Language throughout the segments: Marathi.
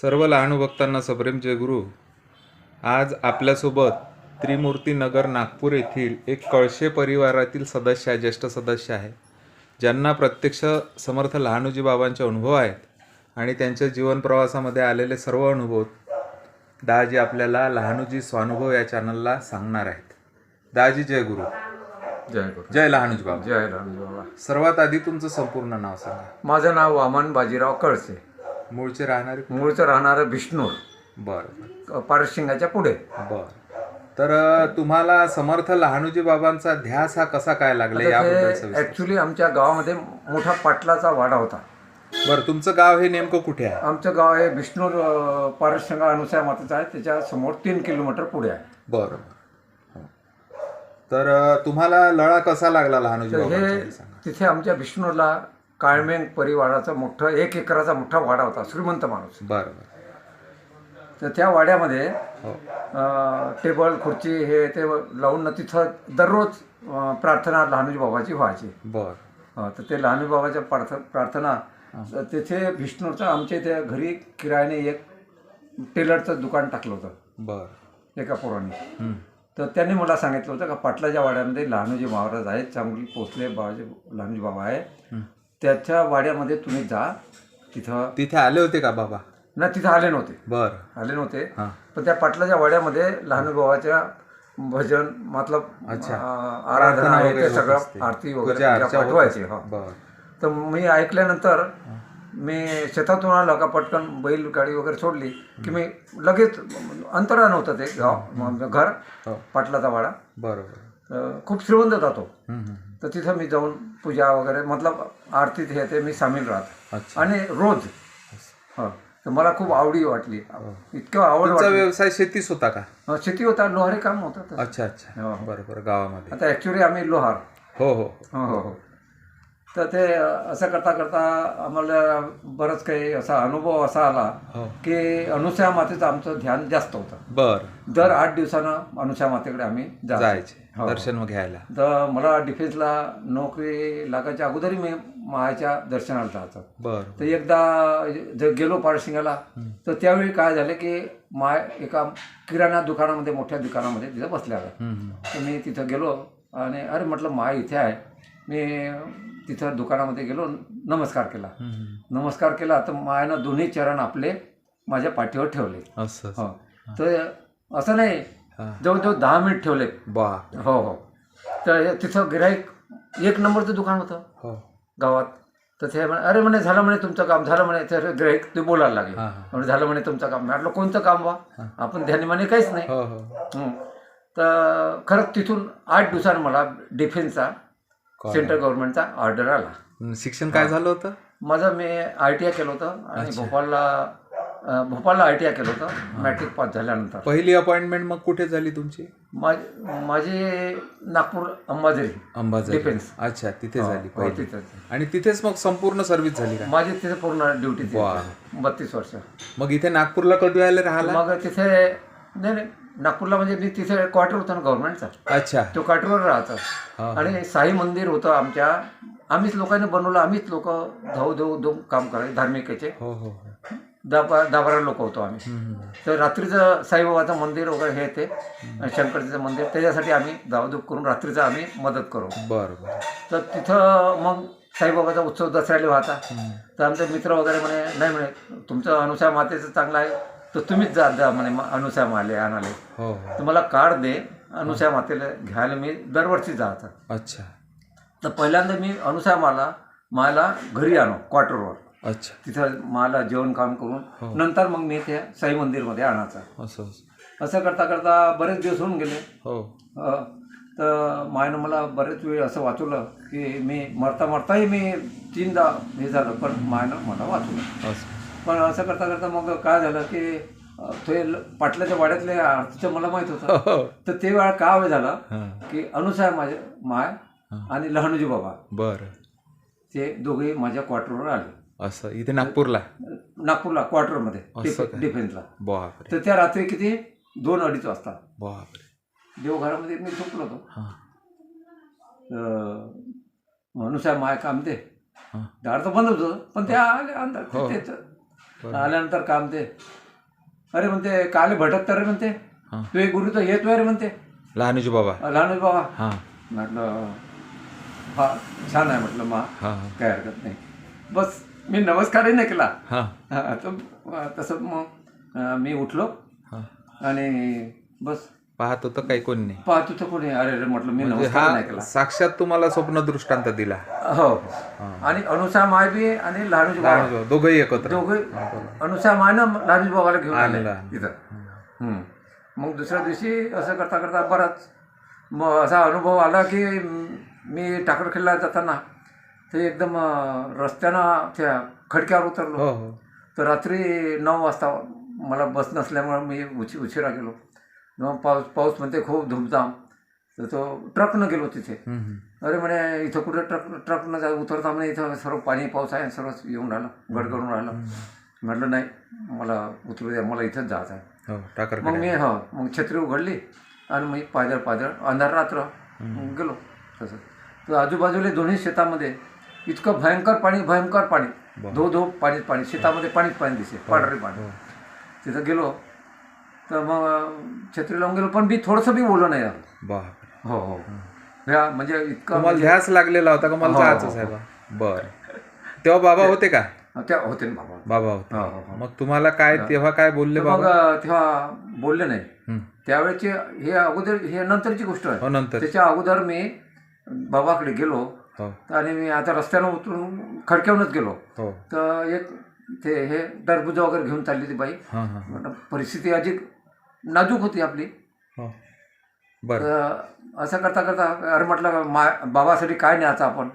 सर्व लहानू भक्तांना सप्रेम जय गुरु. आज आपल्यासोबत त्रिमूर्ती नगर नागपूर येथील एक कळशे परिवारातील सदस्य आहे, ज्येष्ठ सदस्य आहे, ज्यांना प्रत्यक्ष समर्थ लहानूजी बाबांचे अनुभव आहेत आणि त्यांच्या जीवन प्रवासामध्ये आलेले सर्व अनुभव दाजी आपल्याला लहानूजी स्वानुभव या चॅनलला सांगणार आहेत. दाजी जय गुरु. जय गुरु. जय लहानूजी बाबा. जय लहानूजी बाबा. सर्वात आधी तुमचं संपूर्ण नाव सांगा. माझं नाव वामन बाजीराव कळसे. मूळचे राहणारे? मूळचं राहणारं बिष्णूर. बरं. पारशिंगाच्या पुढे. बरं. तर तुम्हाला समर्थ लहानूजी बाबांचा ध्यास हा कसा काय लागला याबद्दल सविस्तर? ऍक्च्युली आमच्या गावामध्ये मोठा पाटलाचा वाडा होता. बरं. तुमचं गाव हे नेमकं कुठे आहे? आमचं गाव हे बिष्णूर पारशिंगा अनुसया मातेचं आहे, त्याच्या समोर 3 किलोमीटर पुढे आहे. बरं. तर तुम्हाला लळा कसा लागला लहानूजी हे बाबांचा? तिथे आमच्या बिष्णूरला काळमेंग परिवाराचा मोठा 1 एकराचा मोठा वाडा होता, श्रीमंत माणूस. बरं. तर त्या वाड्यामध्ये हो. टेबल खुर्ची हे ते लावून तिथं दररोज प्रार्थना लहानूजी बाबाची व्हायची. बरं. तर ते लहानूजी बाबाच्या प्रार्थना तिथे विष्णूचं आमच्या इथे घरी किरायाने एक टेलरचं दुकान टाकलं होतं. बरं. एका पोराने. तर त्यांनी मला सांगितलं होतं का पाटलाच्या वाड्यामध्ये लहानूजी महाराज आहेत, चांगली पोचले बाबाजी लहानूजी बाबा आहे, त्याच्या वाड्यामध्ये तुम्ही जा. तिथे आले होते का बाबा? नाही, तिथं आले नव्हते. बरं. आले नव्हते. पण त्या पाटलाच्या वाड्यामध्ये लहानूजी बाबाच्या भजन मतलब आराधना आहे ते सगळं, आरती वगैरे पाठवायचे. तर मी ऐकल्यानंतर मी शेतातून आलो का पटकन बैल गाडी वगैरे सोडली की मी लगेच अंतरा नव्हतं ते गाव घर पाटलाचा वाडा. बरोबर. खूप श्रीमंत होता तो. तर तिथं मी जाऊन पूजा वगैरे मतलब आरतीत हे ते मी सामील राहत आणि रोज. तर मला खूप आवडी वाटली, इतकं आवड. व्यवसाय शेतीच होता का? शेती होता, लोहारी काम होतं. अच्छा अच्छा. बरोबर. गावामध्ये आता ऍक्च्युली आम्ही लोहार. हो हो हो हो हो. तर ते असं करता करता आम्हाला बरंच काही असा अनुभव असा आला की अनुसया मातेचं आमचं ध्यान जास्त होतं. बरं. दर 8 दिवसानं अनुसया मातेकडे आम्ही जायचे दर्शन घ्यायला. तर मला डिफेन्सला नोकरी लागायच्या अगोदरही मी मायाच्या दर्शनाला जायचं. बरं. तर एकदा गेलो पारशिंगाला, तर त्यावेळी काय झालं की माय एका किराणा दुकानामध्ये, मोठ्या दुकानामध्ये तिथं बसल्या होत्या. तर मी तिथं गेलो आणि अरे म्हटलं माय इथे आहे. मी तिथं दुकानामध्ये गेलो, नमस्कार केला. तर मायानं दोन्ही चरण आपले माझ्या पाठीवर ठेवले. हो. तर असं नाही, जवळजवळ 10 मिनिट ठेवले. हो हो. तर तिथं गिऱ्हाईक 1 नंबरचं दुकान होतं गावात. तर ते अरे म्हणे झालं म्हणे तुमचं काम झालं म्हणे. तर गिऱ्हाईक ते बोलायला लागले, म्हणजे झालं म्हणे तुमचं काम. म्हटलं कोणतं काम बा, आपण ध्यानी म्हणे काहीच नाही. तर खरंच तिथून 8 दिवसानं मला डिफेन्सचा सेंट्रल गव्हर्नमेंटचा ऑर्डर आला. शिक्षण काय झालं होतं माझं? मी ITI केलं होतं आणि भोपाळला ITI केलं होतं. मॅट्रिक पास झाल्यानंतर पहिली अपॉइंटमेंट मग कुठे झाली तुमची? माझी नागपूर अंबाझरी डिफेन्स. अच्छा, तिथे झाली पहिली. आणि तिथेच मग संपूर्ण सर्व्हिस झाली का? माझी तिथे पूर्ण ड्युटी 32 वर्ष. मग इथे नागपूरला कधी यायला राहिला? मग तिथे नाही नागपूरला, म्हणजे मी तिथे क्वार्टर होता ना गव्हर्नमेंटचा. अच्छा. तो क्वार्टरवर राहतं. आणि साई मंदिर होतं आमच्या, आम्हीच लोकांनी बनवलं. आम्हीच लोक धाव काम करायचे धार्मिकेचे. 10-12 लोक होतो आम्ही. तर रात्रीचं साईबाबाचं मंदिर वगैरे हे ते शंकरजीचं मंदिर, त्याच्यासाठी आम्ही धावधूप करून रात्रीचं आम्ही मदत करू. बरं. तर तिथं मग साईबाबाचा उत्सव दसऱ्याला व्हायचा. तर आमचे मित्र वगैरे म्हणे नाही म्हणे तुमचं अनुसया मातेचं चांगलं आहे, तर तुम्हीच जा म्हणे अनुसया माले आणाले. तर मला कार्ड दे, अनुसया मातेला घ्यायला मी दरवर्षी जायचं. अच्छा. तर पहिल्यांदा मी अनुसया माला घरी आणू क्वार्टरवर. अच्छा. तिथं मला जेवण काम करून नंतर मग मी त्या साई मंदिरमध्ये आणायचं. असं करता करता बरेच दिवस होऊन गेले. तर मायनं मला बरेच वेळ असं वाचवलं की मी मरताही मी 3दा हे झालं, पण मायनं मला वाचवलं. पण असं करता करता मग काय झालं की ते पाटलाच्या वाड्यातले आरतीचं मला माहीत होतं. तर ते वेळा काय वेळ झाला की अनुसया माय आणि लहानूजी बाबा ते दोघे माझ्या क्वार्टरवर आले. असं इथे नागपूरला क्वार्टरमध्ये डिफेन्सला. तर त्या रात्री किती 2-2:30 वाजता देवघरामध्ये मी झोपलो होतो. अनुसया माय काम ते दार तर बंद होतं, पण त्या आले अंदर. आल्यानंतर काम ते अरे म्हणते काले भटकता रे म्हणते हा. तू एक गुरु तर येतोय रे म्हणते लहानूजी बाबा. लहान बाबा. हां म्हटलं हा छान आहे म्हटलं मा हां काय हरकत नाही. बस मी नमस्कारही नाही केला. हां तसं मग मी उठलो हां. आणि बस पाहत होतं काही कोणी नाही. पाहतो तर कोणी अरे रे म्हटलं मी म्हणजे नमस्कार नाही हा केला. साक्षात तुम्हाला स्वप्न दृष्टांत दिला. हो आणि अनुषा माय बी आणि लहानूजी बाबा लहानूजी बाबा दोघंही एकत्र. दोघे अनुषा मायनं लहानूजी बाबाला घेऊन आले आणलं. तिथं. मग दुसऱ्या दिवशी असं करता करता बराच मग असा अनुभव आला की मी टाकरखेडला जाताना ते एकदम रस्त्यानं त्या खडक्यावर उतरलो. हो हो तर रात्री 9 वाजता मला बस नसल्यामुळं मी उशिरा गेलो. मग पाऊस म्हणते खूप धुमधाम. तर तो ट्रकनं गेलो तिथे. अरे म्हणे इथं कुठे ट्रकनं उतरता म्हणे इथं सर्व पाणी पाऊस आहे सर्व येऊन राहिलं गडगडून राहिलं. म्हटलं नाही मला उतरू द्या मला इथंच जायचं आहे. हो टाकर. मग मी मग छत्री उघडली आणि मी पायदळ अंधार रात्र गेलो. तसं तर आजूबाजूला दोन्ही शेतामध्ये इतकं भयंकर पाणी धो पाणी शेतामध्ये पाणी दिसे पांढरे पाणी. तिथं गेलो तर मग छत्री लावून गेलो पण मी थोडंसं बी बोललो नाही. बापरे. हो हो म्हणजे इतकं तुम्हाला ध्यास लागलेला होता का मला जायचं साहेब. बरं तेव्हा बाबा होते का. त्या होते ना बाबा. बाबा होते. मग तुम्हाला काय तेव्हा काय बोलले मग बाबा. तेव्हा बोलले नाही. त्यावेळेचे हे अगोदर हे नंतरची गोष्ट आहे. हो नंतर. त्याच्या अगोदर मी बाबाकडे गेलो हो आणि मी आता रस्त्यानं उतरून खडक्यावरूनच गेलो. हो तर एक ते हे टरबूज वगैरे घेऊन चालली ती बाई. हां हां म्हटलं परिस्थिती अधिक नाजूक होती आपली. हो बरं. तर असं करता करता अरे म्हटलं बाबासाठी काय न्यायचं आपण.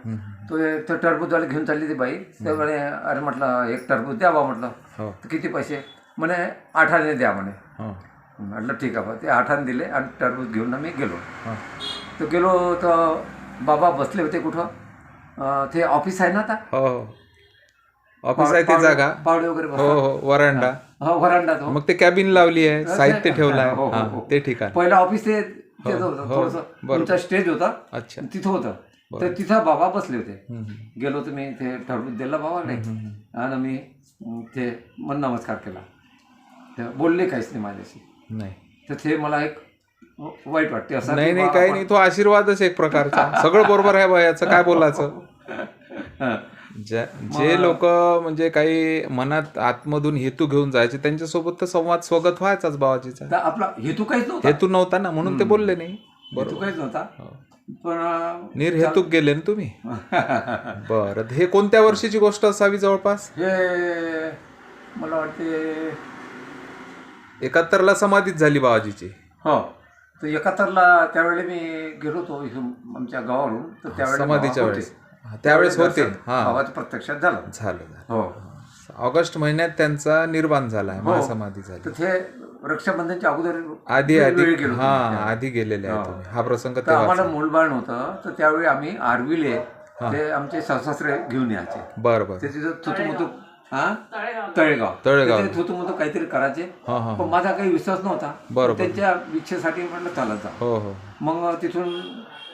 तो टरबूजवाले घेऊन चालली ती बाई. तर म्हणे अरे म्हटलं एक टरबूज द्या बा म्हटलं. हो तर किती पैसे म्हणे 8 आणे द्या म्हणे. हो म्हटलं ठीक आहे बा. ते 8 आणे दिले आणि टरबूज घेऊन मी गेलो. हो तर गेलो तर बाबा बसले होते कुठं ते ऑफिस आहे ना आता हो ऑफिस आहे ती जागा. पावडे वगैरे हो बसतात. हो वरांडा. हो व्हरांडा तो. मग ते कॅबिन लावली आहे साहित्य ठेवलं आहे. हो, हो, हां हो. ते ठिकाण. पहिला ऑफिस ते तिथं होतं हो, थोडंसं बरोबर. तुमचा स्टेज होता अच्छा. तिथं होतं. तर तिथं बाबा बसले होते. गेलो तर मी ते टरबूज दिला बाबाने आणि मी ते मन नमस्कार केला. तर बोलले काहीच नाही माझ्याशी. नाही तर ते मला एक वाईट वाटते असं. नाही नाही काही नाही तो आशीर्वादच एक प्रकारचा. सगळं बरोबर आहे बा याचं काय बोलायचं. जे लोक म्हणजे काही मनात आतमधून हेतू घेऊन जायचे त्यांच्यासोबत तर संवाद स्वगत व्हायचाच बाबाजीचा. तर आपला हेतू काहीच नव्हता. हेतू नव्हता ना म्हणून ते बोलले नाही. हेतू काहीच नव्हता पण निर्हेतुक गेले ना तुम्ही. बरं हे कोणत्या वर्षीची गोष्ट असावी जवळपास. हे मला वाटते 71ला समाधीच झाली बाबाजीची. हो तर 71ला त्यावेळी मी गेलो होतो इथून आमच्या गावावरून. तर त्यावेळेस समाधीच्या वेळेस त्यावेळेस होते. हा बाबाचं प्रत्यक्षात झालं. झालं. हो ऑगस्ट महिन्यात त्यांचा निर्वाण झाला महासमाधी तर झाली. ते रक्षाबंधनच्या अगोदर आधी वेळी गेलो हा आधी गेलेले आहे तुम्ही. हा प्रसंग तर आम्हाला मूलबाळ नव्हतं. तर त्यावेळी आम्ही आरविले ते आमचे सासरे घेऊन यायचे. बरं बरं. ते तिथं थुतुमुतू तळेगाव तिथे थुतुमुतू काहीतरी करायचे. हा हा पण माझा काही विश्वास नव्हता. बरोबर. त्यांच्या इच्छेसाठी म्हटलं चालत जा. हो हो मग तिथून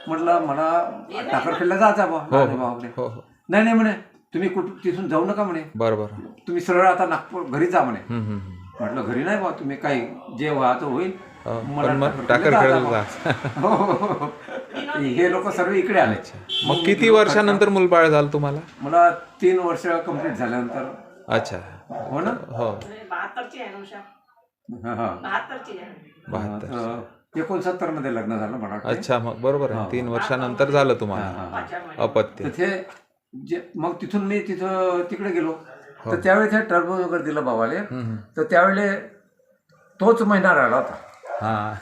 म्हटलं मला टाकरखेडला जायचं बाबाकडे. हो हो नाही नाही म्हणे तुम्ही कुठं तिथून जाऊ नका म्हणे. बरं बरं. तुम्ही सरळ आता नागपूर घरी जा म्हणे. हम्म. म्हटलं घरी नाही बा तुम्ही काही जे व्हायचं होईल. पण मग टाकरखेडला जा. हो. हे लोक सर्व इकडे आले. मग किती वर्षानंतर मुलबाळ झालं तुम्हाला. मला 3 वर्ष कंप्लीट झाल्यानंतर. अच्छा हो ना. हो 72 69 मध्ये लग्न झालं मला वाटतं. अच्छा मग बरोबर आहे. 3 वर्षानंतर झालं तुम्हाला अपत्य. तर ते जे मग तिथून मी तिकडे गेलो. तर त्यावेळी ते टरबूज वगैरे दिलं बाबाले. तर त्यावेळी तोच महिना राहिला होता. हा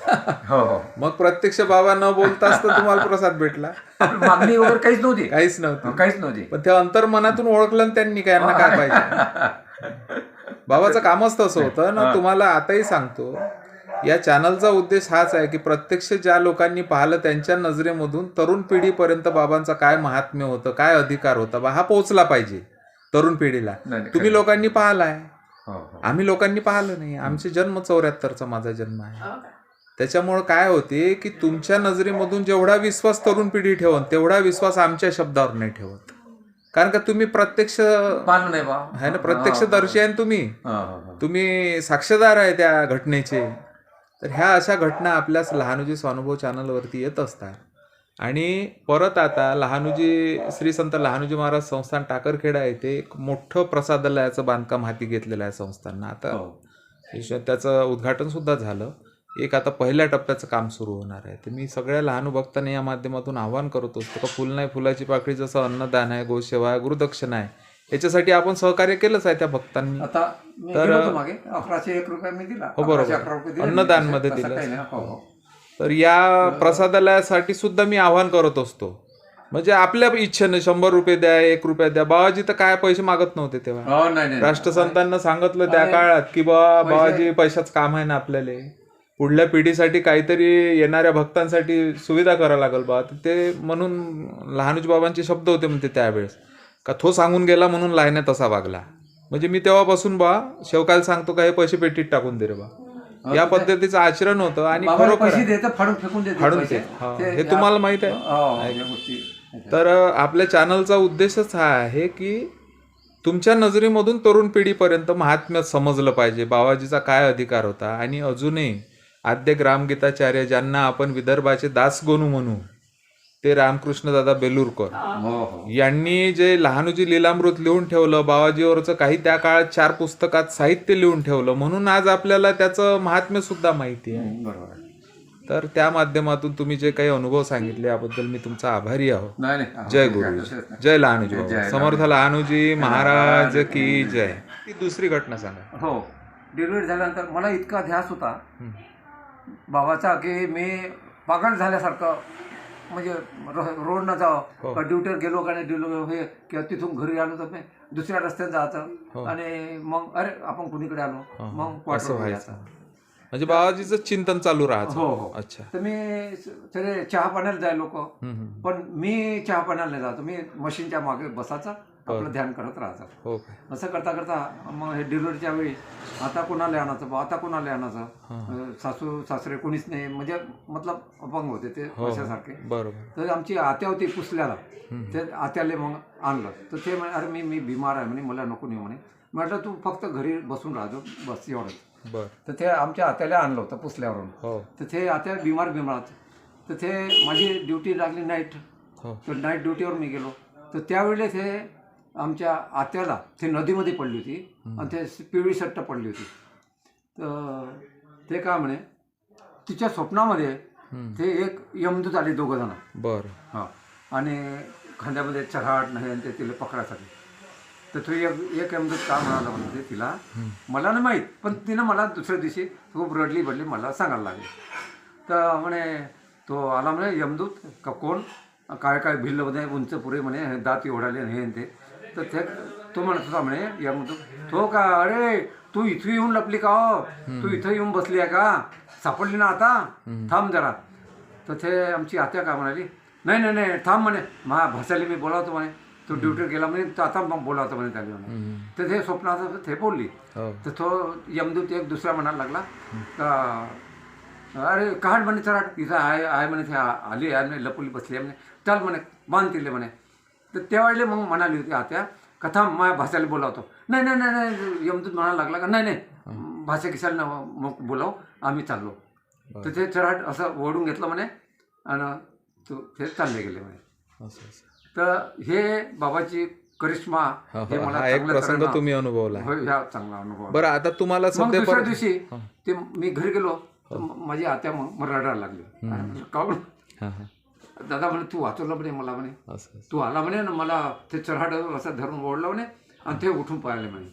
हो हो मग प्रत्यक्ष बाबा न बोलताच तर तुम्हाला प्रसाद भेटला. मागणी वगैरे काहीच नव्हती. काहीच नव्हतं. काहीच नव्हती. पण ते अंतर्मनातून ओळखलं त्यांनी काय यांना काय पाहिजे. बाबाचं कामच तसं होतं ना. तुम्हाला आताही सांगतो या चॅनलचा उद्देश हाच आहे की प्रत्यक्ष ज्या लोकांनी पाहिलं त्यांच्या नजरेमधून तरुण पिढीपर्यंत बाबांचा काय महात्म्य होतं काय अधिकार होता बा हा पोहोचला पाहिजे तरुण पिढीला. तुम्ही लोकांनी पाहिलाय. आम्ही लोकांनी पाहिलं नाही. आमचे जन्म 74चा माझा जन्म आहे. त्याच्यामुळं काय होते की तुमच्या नजरेमधून जेवढा विश्वास तरुण पिढी ठेवून तेवढा विश्वास आमच्या शब्दावर नाही ठेवत. कारण का तुम्ही प्रत्यक्ष पाहिलं नाही बा. आहे ना, प्रत्यक्षदर्शी आहे ना तुम्ही. तुम्ही साक्षीदार आहे त्या घटनेचे. तर ह्या अशा घटना आपल्याच लहानुजी स्वानुभव चॅनलवरती येत असतात. आणि परत आता लहानुजी श्री संत लहानुजी महाराज संस्थान टाकरखेडा येथे एक मोठं प्रसादालयाचं बांधकाम हाती घेतलेलं आहे संस्थांना. आता त्याचं उद्घाटन सुद्धा झालं. एक आता पहिल्या टप्प्याचं काम सुरू होणार आहे. तर मी सगळ्या लहान भक्तांना या माध्यमातून आवाहन करत असतो का फुल नाही फुलाची पाकळी, जसं अन्नदान आहे, गोसेवा आहे, गुरुदक्षिणा आहे, याच्यासाठी आपण सहकार्य केलंच आहे त्या भक्तांनी. आता मी गेलो होतो मागे 1101 रुपये मी दिला. हो बरोबर, 11 रुपये दिले. अन्नदान मध्ये तसं दिलं. काही नाही. हो. तर या प्रसादालयासाठी सुद्धा मी आवाहन करत असतो. म्हणजे आपल्या इच्छेने 100 रुपये द्या, 1 रुपया द्या. बाबाजी तर काय पैसे मागत नव्हते तेव्हा. हो, नाही नाही. राष्ट्रसंतांना सांगितलं त्या काळात की बाबाजी पैशाच काम आहे ना आपल्याला, पुढल्या पिढीसाठी काहीतरी येणाऱ्या भक्तांसाठी सुविधा करावं लागल बा. ते म्हणून लहानुजी बाबांचे शब्द होते म्हणते त्यावेळेस का तो सांगून गेला म्हणून लायण्या तसा वागला. म्हणजे मी तेव्हापासून बा शेवकाल सांगतो का हे पैसे पेटीत टाकून दे रे बा, या पद्धतीचं आचरण होतं. आणि खरोखर पैसे देतं फाडून फेकून देते फाडून पैसे. हे तुम्हाला माहित आहे. या गोष्टी. तर आपल्या चॅनलचा उद्देशच हा आहे की तुमच्या नजरेमधून तरुण पिढीपर्यंत महात्म्य समजलं पाहिजे, बाबाजीचा काय अधिकार होता. आणि अजूनही आद्य ग्रामगीताचार्य ज्यांना आपण विदर्भाचे दासगोनू म्हणू, ते रामकृष्ण दादा बेलूरकर यांनी जे लहानुजी लीलामृत लिहून ठेवलं, बाबाजीवरचं काही त्या काळात 4 पुस्तकात साहित्य लिहून ठेवलं, म्हणून आज आपल्याला त्याचं महात्म्य सुद्धा माहिती आहे. बरोबर आहे. तर त्या माध्यमातून तुम्ही जे काही अनुभव सांगितले याबद्दल मी तुमचा आभारी आहोत. नाही नाही. जय गुरु, जय लहानुजी बाबा. समर्थ लहानुजी महाराज की जय. ती दुसरी घटना सांगा. हो, डिलिव्हरी झाल्यानंतर मला इतका ध्यास होता बाबाचा की मी पागल झाल्यासारखं, म्हणजे रोडनं जावं, ड्युटीवर गेलो का नाही गेलो हे, किंवा तिथून घरी आलो तर मी दुसऱ्या रस्त्यात जायचं. आणि मग अरे आपण कुणीकडे आलो, मग क्वार्टर व्हायचं. म्हणजे बाबाजीचं चिंतन चालू राहतं. हो हो. अच्छा. तर मी सगळे चहा पाण्याला जाय लोक, पण मी चहा पाण्याला नाही जातो. मी मशीनच्या मागे बसायचा, आपलं ध्यान करत राहायचं. हो. असं करता करता मग हे डिलिव्हरीच्या वेळी आता कोणाला आणायचं बा, आता कोणाला आणायचं, सासू सासरे कोणीच नाही, म्हणजे मतलब अपंग होते ते अशासारखे. बरोबर. तर आमची आत्या होती पुसल्याला, ते आत्याले मग आणलं. तर ते म्हणे अरे मी बिमार आहे म्हणे, मला नको नाही म्हणे. म्हटलं तू फक्त घरी बसून राहतो बस एवढं. तर ते आमच्या आत्याला आणलं होतं पुसल्यावरून. तर ते आत्या बिमार तर ते माझी ड्युटी लागली नाईट. तर नाईट ड्युटीवर मी गेलो. तर त्यावेळेला ते आमच्या आत्याला ते नदीमध्ये पडली होती आणि ते पिवळी सट्ट पडली होती. तर ते काय म्हणे तिच्या स्वप्नामध्ये ते एक यमदूत आले, 2 जण. बरं. हां. आणि खांद्यामध्ये चघाट नाही आणि ते तिला पकडायसाठी. तर तो एक यमदूत का म्हणाला म्हणजे तिला, मला नाही माहीत, पण तिनं मला दुसऱ्या दिवशी खूप रडली बडली मला सांगायला लागली. तर म्हणे तो आला म्हणे यमदूत का कोण, काय काय भिल्ल म्हणे, उंच पुरे म्हणे, दात एवढाले हे ते. तर ते तो म्हणत होता म्हणे यमदूत, तो का अरे तू इथं येऊन लपली का, हो तू इथं येऊन बसली आहे का, सापडली ना आता, थांब जरा. तर ते आमची आत्या का म्हणाली, नाही नाही नाही थांब म्हणे, भाषाली मी बोलावतो म्हणे, तो ड्युटीवर गेला म्हणे, तर आता मग बोलावतो म्हणे त्याला म्हणे. तर ते स्वप्नात ते बोलली. तर तो यमदूत एक दुसरा म्हणायला लागला का अरे काढ म्हणे चला, इथं आहे म्हणे, ते आली आहे म्हणे, लपवली बसली आहे म्हणे, चल म्हणे बांध तिले म्हणे. तर त्यावेळेला मग म्हणाली होती आत्या कथा माझ्या भाषाला बोलावतो. नाही नाही नाही नाही यमदूत म्हणायला लागला का नाही नाही भाषा किशाला मग बोलाव, आम्ही चाललो. तर ते चराट असं ओढून घेतलं म्हणे आणि ते चालले गेले म्हणे. तर हे बाबाची करिश्मा हे मला एक प्रसंग तुम्ही अनुभवला. ह्या चांगला अनुभव. बरं, आता तुम्हाला मग दुसऱ्या दिवशी ते मी घरी गेलो तर माझी आत्या मग रडायला लागली. काऊन दादा म्हणे तू वाचवलं म्हणे मला म्हणे, तू आला म्हणे ना मला ते चढाड असं धरून ओढलं म्हणे आणि ते उठून पाहिले म्हणे.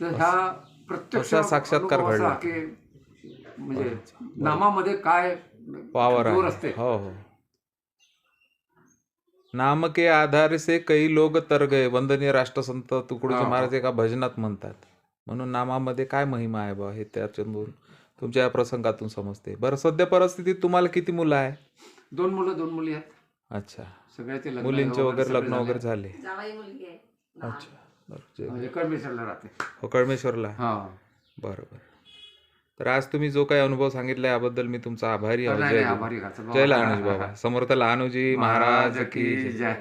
तर ह्या प्रत्यक्ष साक्षात्कार घडला की म्हणजे नामामध्ये काय पावर असते. हो हो. नाम के आधार से कई लोग तर गए, वंदनीय राष्ट्रसंत तुकडोजी महाराज एका भजनात म्हणतात. म्हणून नामामध्ये काय महिमा आहे बा हे त्याच्यातून तुमच्या या प्रसंगातून समजते. बरं, सध्या परिस्थितीत तुम्हाला किती मुलं आहे? 2 मुलं 2 मुली आहेत. अच्छा. सगळ्याचे मुलींचे वगैरे लग्न वगैरे झाले? अच्छा. कळमेश्वरला राहते. हो, कळमेश्वरला. बरोबर. तर आज तुम्ही जो काही अनुभव सांगितला याबद्दल मी तुमचा आभारी आहे. जय लहानुजी बाबा. समर्थ लहानुजी महाराज की जय.